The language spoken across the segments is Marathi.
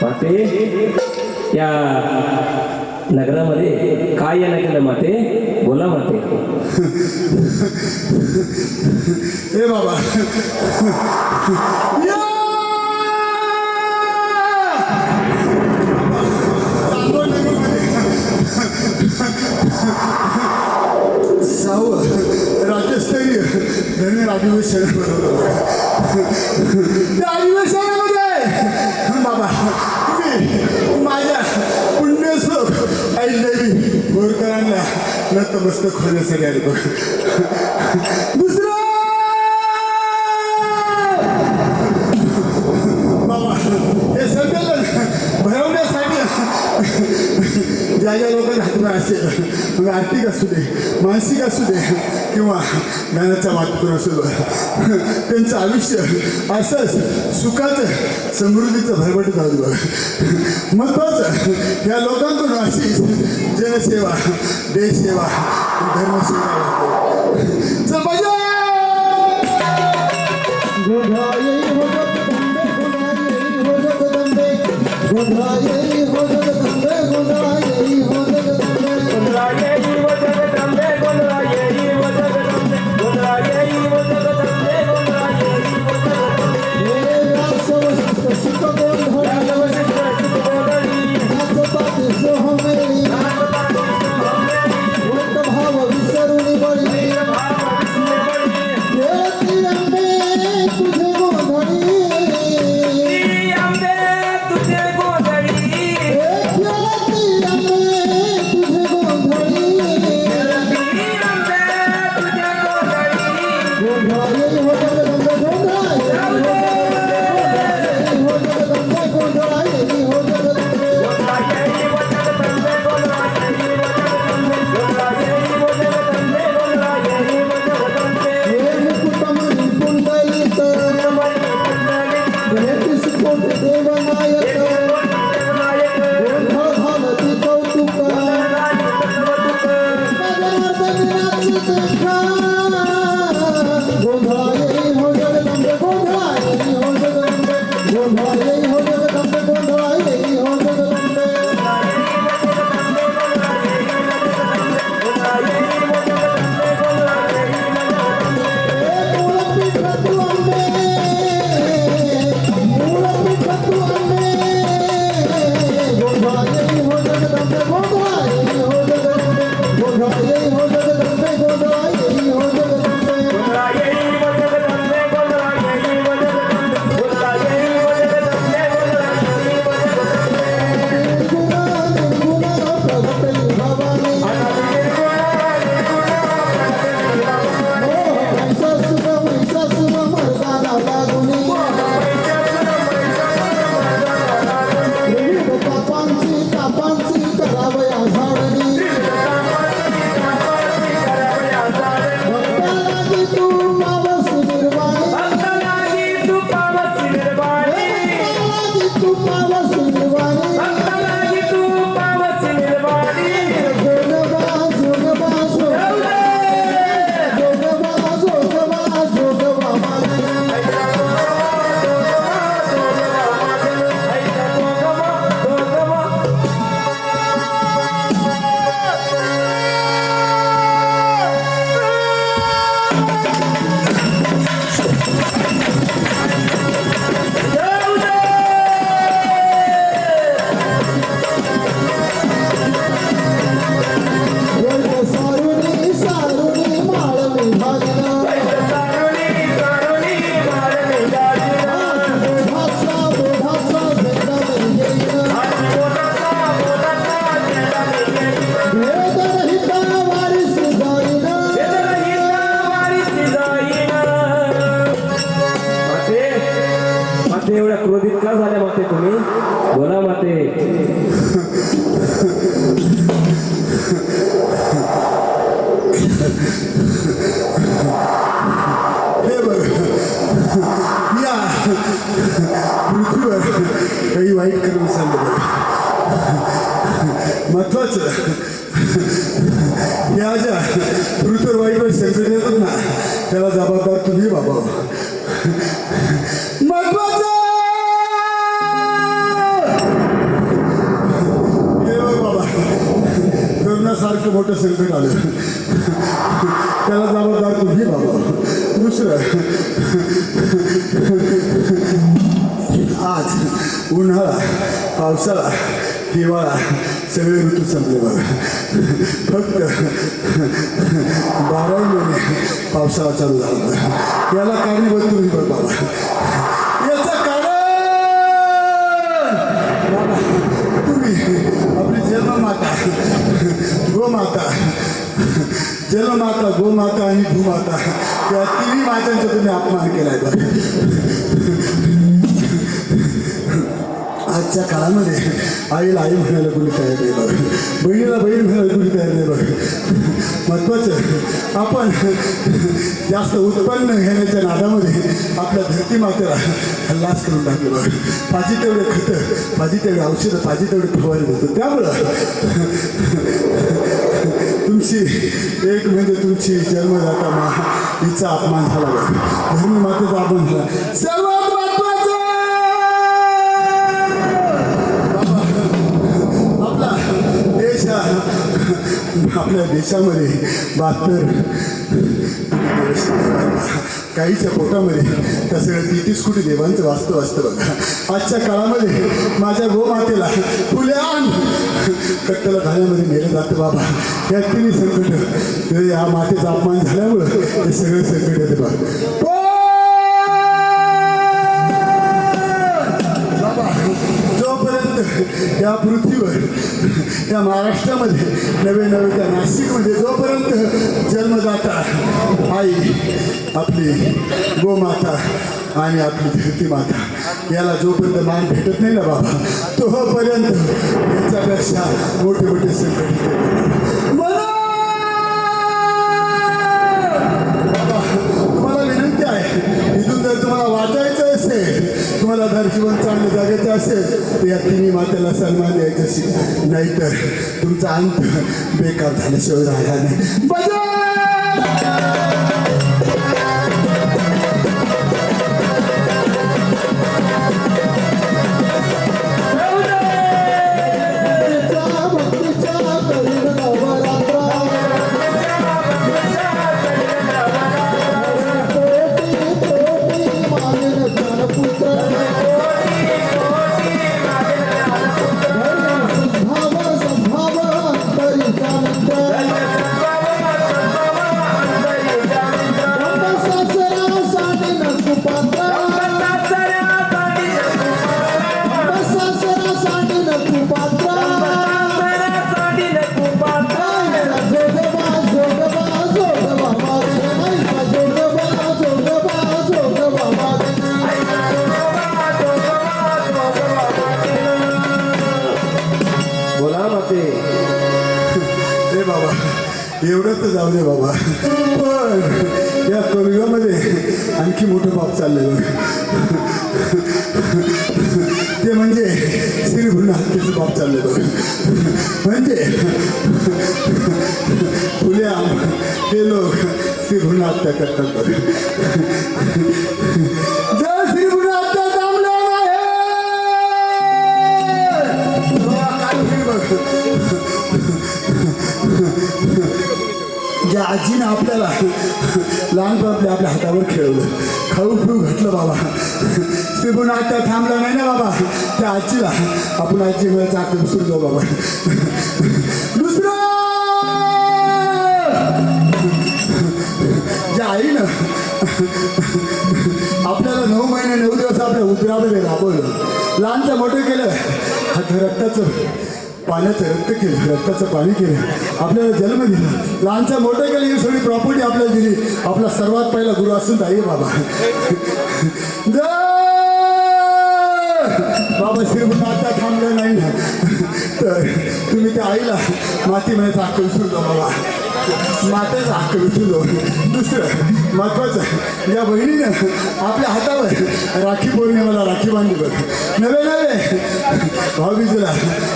माते या नगरामध्ये काय येणं केलं माते? बोला माते. ए बाबा सावं राज्यस्तरीय धर्मीय अधिवेशन त्या अधिवेशनामध्ये बाबा मी माझ्या पुण्यस्वरूप आई देवी बोरकरांना नतमस्तक होण्यासाठी आलो. दुसरं बाबा हे संमेलन भरवण्यासाठी ज्या ज्या लोकांना हातभार असेल, मग आर्थिक असू दे, मानसिक असू दे किंवा ज्ञानाचा वाटपूर असू दे, त्यांचं आयुष्य असंच सुखाचं समृद्धीचं भरभट जाऊ दे. महत्वाचं या लोकांकडून अशी जनसेवा, देशसेवा, धर्मसेवा एवढ्या क्रोधित का झाल्या माते तुम्ही? बोला माते. हे बघ या पृथ्वीवर काही वाईट कर्म चाललं. महत्वाचं या ज्या पृथ्वीवर वाईट संकट येतात ना, त्याला जबाबदार तुम्ही बाबा. महत्वाचं असं मोठं संकट आलं त्याला जबाबदार तुम्ही बाबा. दुसरं आज उन्हाळा पावसाळा हिवाळा सगळे ऋतू संपले बघा. फक्त 12 महिने पावसाळा चालू झाला होता. याला कारणीभूत तुम्ही बघ बाबा. याचं कारण बाबा तुम्ही आपली जन्ममाता गोमाता गोमाता आणि भूमाता या तिन्ही मातांचा तुम्ही अपमान केलाय बघ. आजच्या काळामध्ये आईला आई म्हणायला कोणी तयार नाही बघ. बहिणीला बहीण म्हणायला कोणी तयार नाही बघ. महत्त्वाचं आपण जास्त उत्पन्न घेण्याच्या नादामध्ये आपल्या धरती मातेला हल्लास करून टाकलं बघ. पाहिजे तेवढे खतं पाहिजे तेवढे औषधं पाहिजे तेवढे फवारणी देतो. त्यामुळं तुमची एक म्हणजे तुमची जन्मदाता मा हिचा अपमान झाला बघ. धर्मी मातेचा अपमान झाला. सर्वात महत्त्वाचं आपला देश आपल्या देशामध्ये 72 काहीच्या पोटामध्ये त्या सगळ्या 33 कोटी देवांचं वास्तव असतं बघा. आजच्या काळामध्ये माझ्या गोमातेला फुल्यान कट्ट्याला घाण्यामध्ये नेलं जातं बाबा. या तिन्ही संकट या मातेचा अपमान झाल्यामुळं हे सगळे संकट येते बाबा. जोपर्यंत या पृथ्वीवर या महाराष्ट्रामध्ये नवे त्या नाशिकमध्ये जोपर्यंत जन्मदाता आई आपली गोमाता आणि आपली धरती माता याला जोपर्यंत मान भेटत नाही ना बाबा तोपर्यंत याच्यापेक्षा मोठे मोठे संकट येते. तुम्हाला विनंती आहे इथून जर तुम्हाला वाचायचं असेल तुम्हाला जीवन चांगलं जगायचं असेल तर या तिन्ही मातेला सन्मान द्यायचं शिका. नाहीतर तुमचा अंत बेकार झाल्याशिवाय राहिला नाही. एवढं तर जाऊ दे बाबा. पण या कलियुगामध्ये आणखी मोठं पाप चाललेलं ते म्हणजे स्त्री भ्रूण हत्येचं पाप चाललेलं. म्हणजे फुल्या हे लोक स्त्री भ्रूण हत्या करतात. जर स्त्री भ्रूण हत्या थांबल्या नाही बघ ज्या आजीनं आपल्याला लहानपणी आपल्या हातावर खेळवलं खाऊ पिऊ घातलं बाबा ते पण आता थांबलं नाही ना बाबा. त्या आजीला आपण आजी वेळेचा चाक विसरून जाऊ बाबा. दुसरं ज्या आईनं आपल्याला 9 महिने 9 दिवस आपल्या उदरामध्ये राबवलं लहानचं मोठं केलं रक्ताचं पाण्याचं रक्त केलं रक्ताचं पाणी केलं आपल्याला जन्म दिला लहानचं मोठं केलं ही सगळी प्रॉपर्टी आपल्याला दिली. आपला सर्वात पहिला गुरु असून आई बाबा. बाबा श्रीमंत आता थांबलं नाही ना तर तुम्ही त्या आईला माती म्हणायचा हक्क विसरू दो बाबा. मातेचा हक्क विसरू दो. दुसरं महत्वाचं या बहिणीनं आपल्या हातावर राखी पौर्णिमेला राखी बांधली बघ. नवे भाऊबीजेला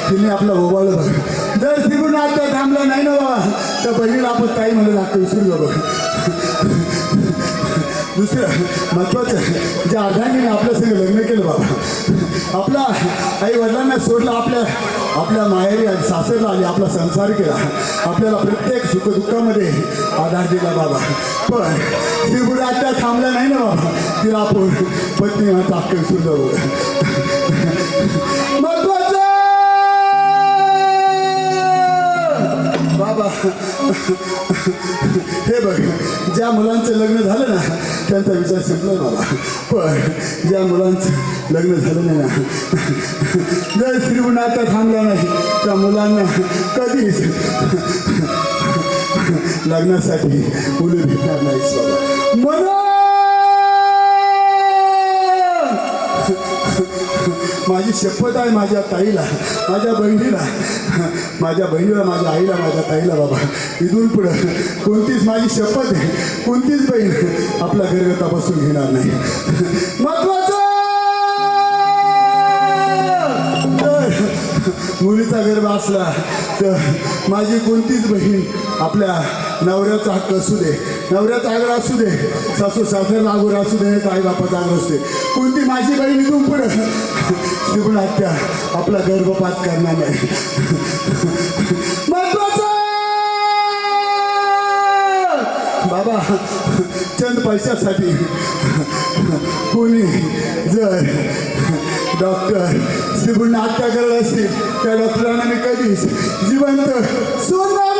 तिने आपला ओवाळलं बघ. जर श्रीमंत आता थांबलं नाही ना बाबा तर बहिणीला आपण ताई म्हणायचं हक्क विसरू दो बघ. दुसरं महत्वाचं ज्या अर्धांगीने आपल्या सगळं लग्न केलं बाबा, आपला आई वडिलांना सोडलं, आपल्या माहेरी आणि सासरला आली, आपला संसार केला, आपल्याला प्रत्येक सुखदुःखामध्ये आधार दिला बाबा. पण श्रीगुरु आता थांबला नाही ना बाबा, तिला आपण पत्नी माझा हक्क विसरून जाऊ. महत्वाचं बाबा, हे बघ, ज्या मुलांचं लग्न झालं ना त्यांचा विचार संपला बाबा. पण ज्या मुलांचं लग्न झालं नाही ना, जर श्रीगुणाचा थांबला नाही त्या मुलांना कधीच लग्नासाठी मुलं भेटणार नाहीच बाबा. म्हणून माझी शपथ आहे माझ्या ताईला, माझ्या बहिणीला, माझ्या आईला, माझ्या ताईला बाबा, इथून पुढं कोणतीच, माझी शपथ आहे, कोणतीच बहीण आपला गर्भ तपासून घेणार नाही. महत्वाचं तर मुलीचा गर्भ असला तर माझी कोणतीच बहीण आपल्या नवऱ्याचा हक्क असू दे, नवऱ्याचा आग्रह असू दे, सासू सासऱ्याला आग्रह असू दे, आई बापाचा आग्रह असू दे, कोणती माझी बहीण इथून पुढं श्रीगुण हत्या आपला गर्भपात करणार नाही. महत्वाचं बाबा, चंद पैशासाठी कोणी जर डॉक्टर श्रीगुण हत्या करत असतील त्या डॉक्टरांना मी कधीच जिवंत सोडणार